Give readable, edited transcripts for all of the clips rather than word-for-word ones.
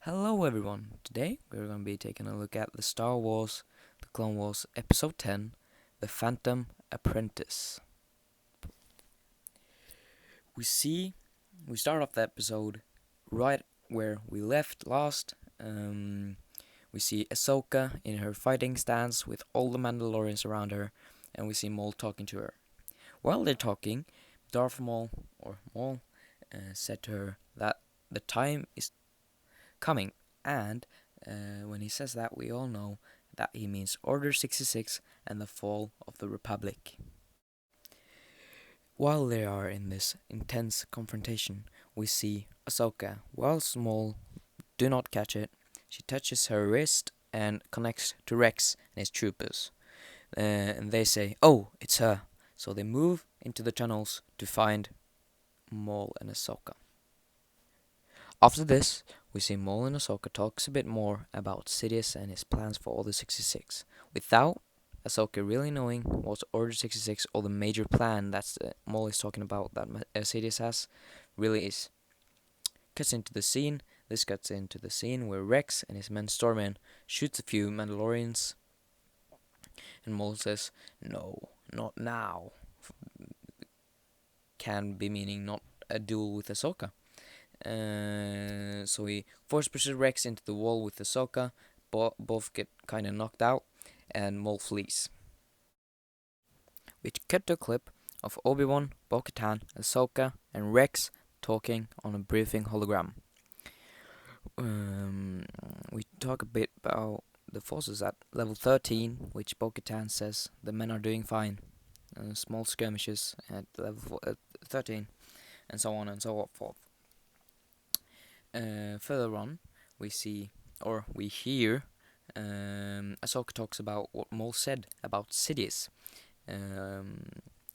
Hello everyone, today we're going to be taking a look at the Star Wars, The Clone Wars Episode 10, The Phantom Apprentice. We start off the episode right where we left last. We see Ahsoka in her fighting stance with all the Mandalorians around her, and we see Maul talking to her. While they're talking, Darth Maul, said to her that the time is coming, and when he says that, we all know that he means Order 66 and the fall of the Republic. While they are in this intense confrontation, we see Ahsoka. While Maul do not catch it, she touches her wrist and connects to Rex and his troopers. And they say, "Oh, it's her." So they move into the tunnels to find Maul and Ahsoka. After this, we see Maul and Ahsoka talks a bit more about Sidious and his plans for Order 66, without Ahsoka really knowing what Order 66 or the major plan that Maul is talking about that Sidious has really is. This cuts into the scene where Rex and his men storm in, shoots a few Mandalorians, and Maul says, "No, not now." Can be meaning not a duel with Ahsoka. So he force pushes Rex into the wall with Ahsoka. Both get kind of knocked out, and Maul flees. We cut to a clip of Obi-Wan, Bo-Katan, Ahsoka, and Rex talking on a briefing hologram. We talk a bit about the forces at level 13, which Bo-Katan says the men are doing fine. Small skirmishes at level 13, and so on and so forth. Further on, we hear Ahsoka talks about what Maul said about Sidious.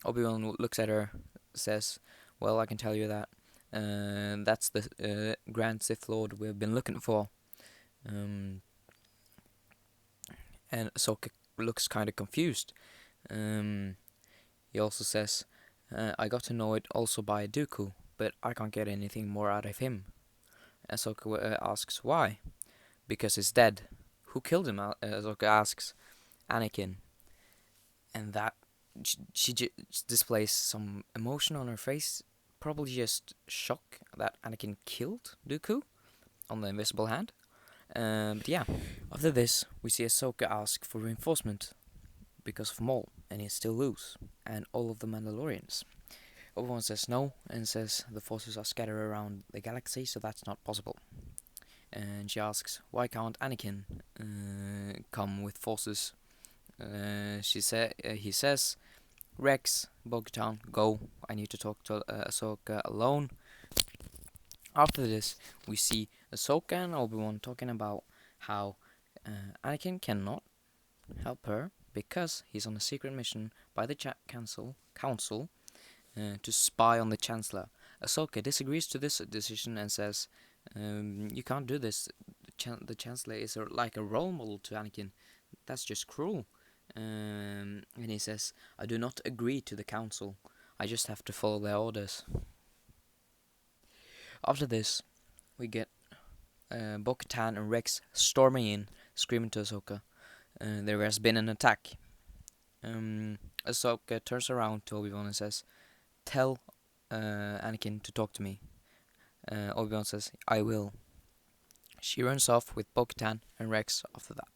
Obi-Wan looks at her, says, "Well, I can tell you that that's the Grand Sith Lord we've been looking for." And Ahsoka looks kind of confused. He also says, "I got to know it also by Dooku, but I can't get anything more out of him." Ahsoka asks why. "Because he's dead." "Who killed him?" Ahsoka asks. "Anakin." And that she displays some emotion on her face, probably just shock that Anakin killed Dooku on the invisible hand. But yeah, after this, we see Ahsoka ask for reinforcement because of Maul, and he's still loose, and all of the Mandalorians. Obi-Wan says no, and says the forces are scattered around the galaxy, so that's not possible. And she asks, why can't Anakin come with forces? He says, "Rex, Bo-Katan, go. I need to talk to Ahsoka alone." After this, we see Ahsoka and Obi-Wan talking about how Anakin cannot help her because he's on a secret mission by the council to spy on the Chancellor. Ahsoka disagrees to this decision and says, "You can't do this. The Chancellor is like a role model to Anakin. That's just cruel." And he says, "I do not agree to the council. I just have to follow their orders." After this, we get Bo-Katan and Rex storming in, screaming to Ahsoka. There has been an attack. Ahsoka turns around to Obi-Wan and says, "Tell Anakin to talk to me." Obi-Wan says, "I will." She runs off with Bo-Katan and Rex after that.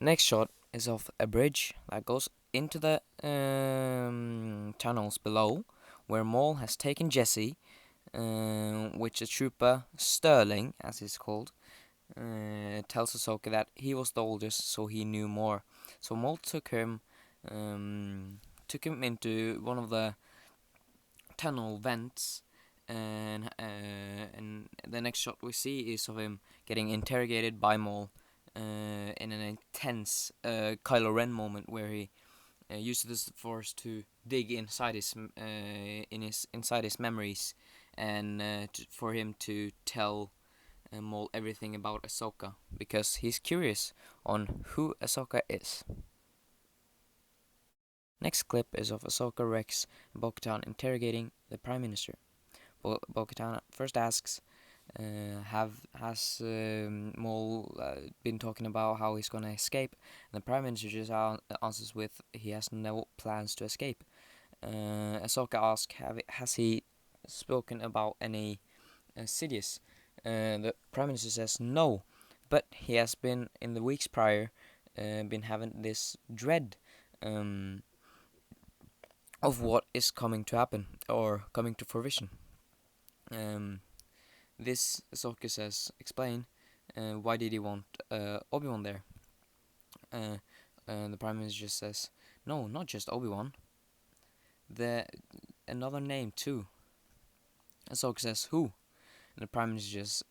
Next shot is of a bridge that goes into the tunnels below, where Maul has taken Jesse, which a trooper, Sterling, as he's called, tells Ahsoka that he was the oldest, so he knew more. So Maul took him into one of the tunnel vents, and the next shot we see is of him getting interrogated by Maul in an intense Kylo Ren moment where he uses the Force to dig inside his memories, and for him to tell Maul everything about Ahsoka because he's curious on who Ahsoka is. Next clip is of Ahsoka, Rex, and Bo-Katan interrogating the Prime Minister. Bo-Katan first asks Maul been talking about how he's gonna escape? And the Prime Minister just answers with he has no plans to escape. Ahsoka asks, has he spoken about any cities? The Prime Minister says no, but he has been in the weeks prior been having this dread of what is coming to happen or coming to fruition. This Ahsoka says, explain why did he want Obi-Wan there? The Prime Minister just says, no, not just Obi-Wan. The another name too. Ahsoka says, who? And the Prime Minister just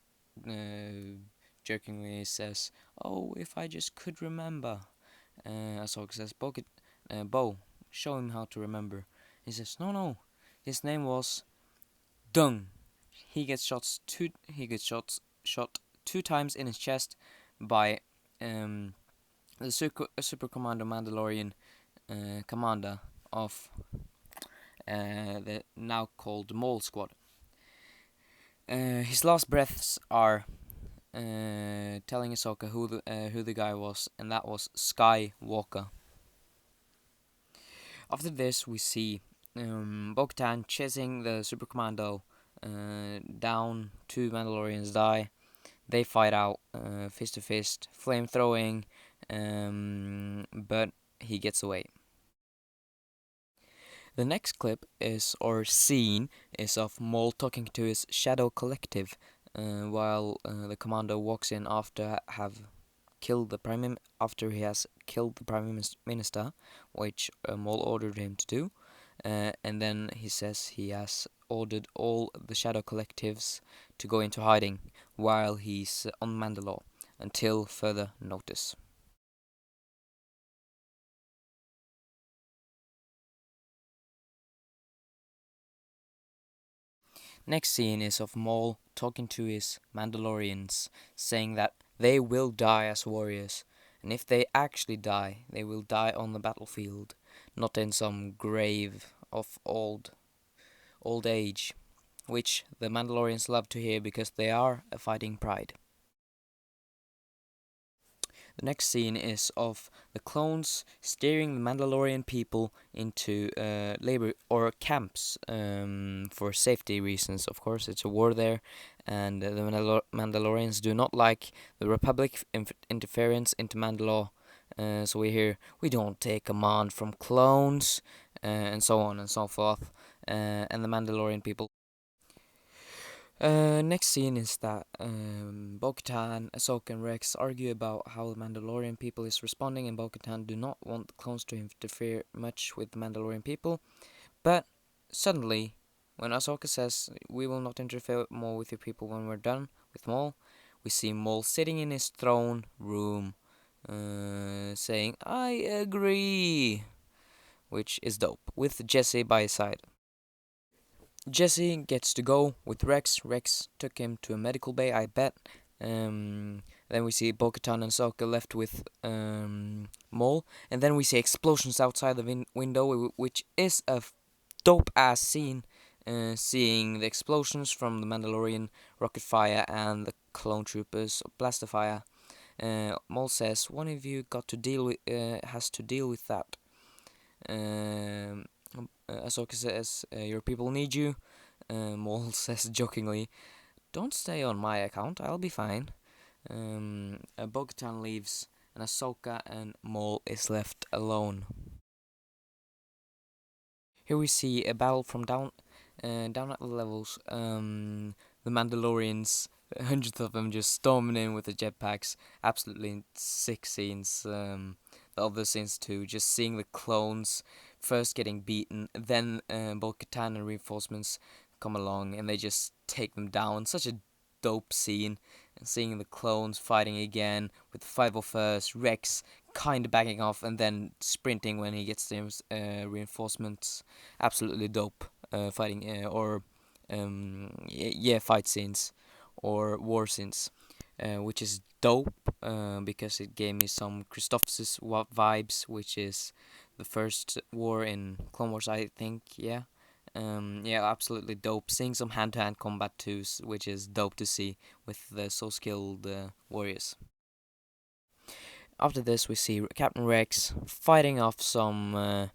jokingly says, oh, if I just could remember. Ahsoka says, Bo, show him how to remember. He says, no, his name was Dung. He gets shot two times in his chest by the Super Commando Mandalorian commander of the now called Maul Squad. His last breaths are telling Ahsoka who the guy was, and that was Skywalker. After this, we see Bo-Katan chasing the Super Commando down. Two Mandalorians die. They fight out fist to fist, flame throwing, but he gets away. The next clip or scene is of Maul talking to his Shadow Collective while the commando walks in after he has killed the Prime Minister, which Maul ordered him to do. And then he says he has ordered all the Shadow Collectives to go into hiding while he's on Mandalore until further notice. Next scene is of Maul talking to his Mandalorians, saying that they will die as warriors, and if they actually die, they will die on the battlefield, not in some grave of old age, which the Mandalorians love to hear because they are a fighting pride. The next scene is of the clones steering the Mandalorian people into labor or camps for safety reasons. Of course, it's a war there, and the Mandalorians do not like the Republic interference into Mandalore. So we don't take command from clones, and so on and so forth. And the Mandalorian people. Next scene is that Bo-Katan, Ahsoka, and Rex argue about how the Mandalorian people is responding, and Bo-Katan do not want the clones to interfere much with the Mandalorian people. But suddenly, when Ahsoka says, we will not interfere more with your people when we're done with Maul, we see Maul sitting in his throne room, saying, I agree, which is dope, with Jesse by his side. Jesse gets to go with Rex. Rex took him to a medical bay, I bet. Then we see Bo-Katan and Ahsoka left with Maul. And then we see explosions outside the window, which is a dope-ass scene. Seeing the explosions from the Mandalorian rocket fire and the clone troopers blaster fire. Maul says, one of you has to deal with that. Ahsoka says, your people need you. Maul says jokingly, don't stay on my account, I'll be fine. Bo-Katan leaves, and Ahsoka and Maul is left alone. Here we see a battle from down at the levels. The Mandalorians, hundreds of them, just storming in with the jetpacks. Absolutely sick scenes. The other scenes too, just seeing the clones first getting beaten, then Bo-Katan and reinforcements come along and they just take them down. Such a dope scene. And seeing the clones fighting again with the 501st, Rex kind of backing off and then sprinting when he gets the reinforcements. Absolutely dope fighting fight scenes or war scenes, which is dope because it gave me some Christophsis vibes, which is the first war in Clone Wars, I think, yeah. Yeah, absolutely dope. Seeing some hand-to-hand combat too, which is dope to see with the so skilled warriors. After this, we see Captain Rex fighting off some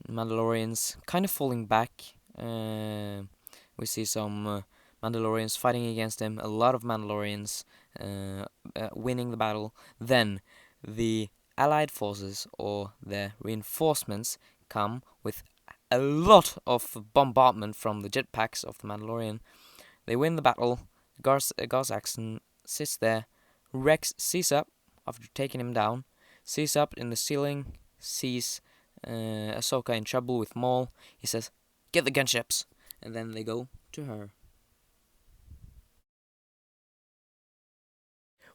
Mandalorians, kind of falling back. We see some Mandalorians fighting against him. A lot of Mandalorians winning the battle. Then the Allied forces or the reinforcements come with a lot of bombardment from the jetpacks of the Mandalorian. They win the battle. Gar Saxon sits there. Rex sees up after taking him down. Sees up in the ceiling. Sees Ahsoka in trouble with Maul. He says, "Get the gunships," and then they go to her.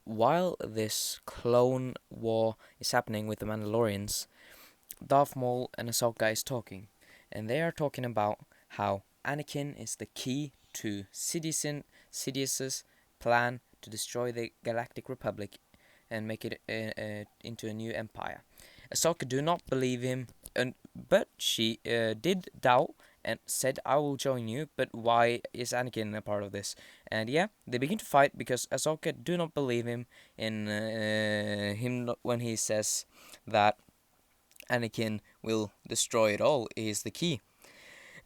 While this clone war is happening with the Mandalorians, Darth Maul and Ahsoka is talking, and they are talking about how Anakin is the key to Sidious's plan to destroy the Galactic Republic and make it into a new empire. Ahsoka do not believe him, but she did doubt and said, "I will join you, but why is Anakin a part of this?" And yeah, they begin to fight because Ahsoka do not believe him in him when he says that Anakin will destroy it all. He is the key.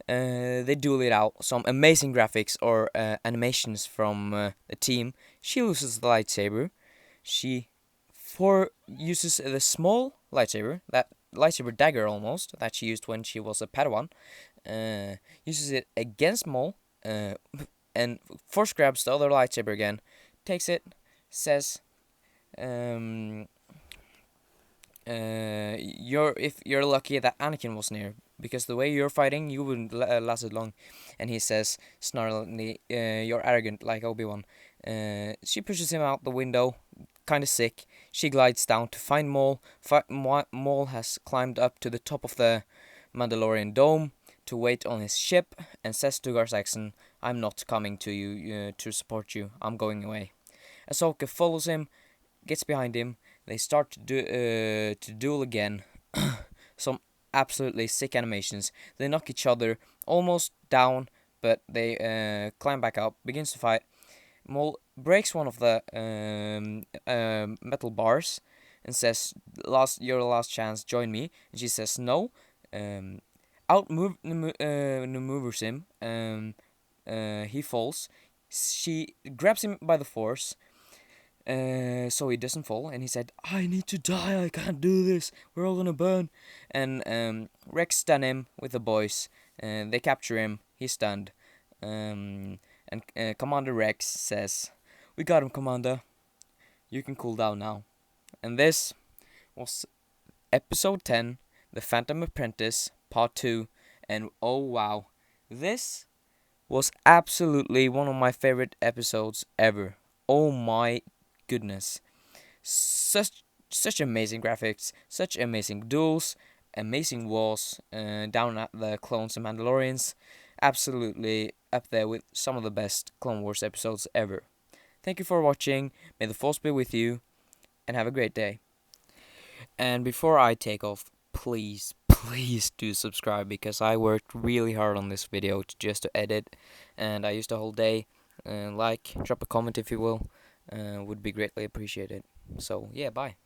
They duel it out. Some amazing graphics or animations from the team. She loses the lightsaber. She uses the small lightsaber, that lightsaber dagger almost, that she used when she was a Padawan. Uses it against Maul, and force grabs the other lightsaber again, takes it, says, if you're lucky that Anakin was near, because the way you're fighting, you wouldn't last it long." And he says, snarlingly, "You're arrogant like Obi-Wan." She pushes him out the window, kind of sick. She glides down to find Maul. Maul has climbed up to the top of the Mandalorian dome to wait on his ship, and says to Gar Saxon, "I'm not coming to you to support you. I'm going away." Ahsoka follows him, gets behind him. They start to duel again. Some absolutely sick animations. They knock each other almost down, but they climb back up, begins to fight. Maul breaks one of the metal bars and says, "Your last chance, join me." And she says no. Outmaneuvers him. He falls. She grabs him by the force, so he doesn't fall, and he said, "I need to die, I can't do this, we're all gonna burn." And Rex stun him with the boys, and they capture him, he's stunned. And Commander Rex says, "We got him, Commander, you can cool down now." And this was episode 10, The Phantom Apprentice, part 2, and oh wow, this was absolutely one of my favorite episodes ever. Oh my goodness. Such amazing graphics, such amazing duels, amazing wars down at the clones and Mandalorians. Absolutely up there with some of the best Clone Wars episodes ever. Thank you for watching. May the Force be with you, and have a great day. And before I take off, please do subscribe, because I worked really hard on this video just to edit, and I used a whole day. Drop a comment if you will, would be greatly appreciated. So yeah, bye.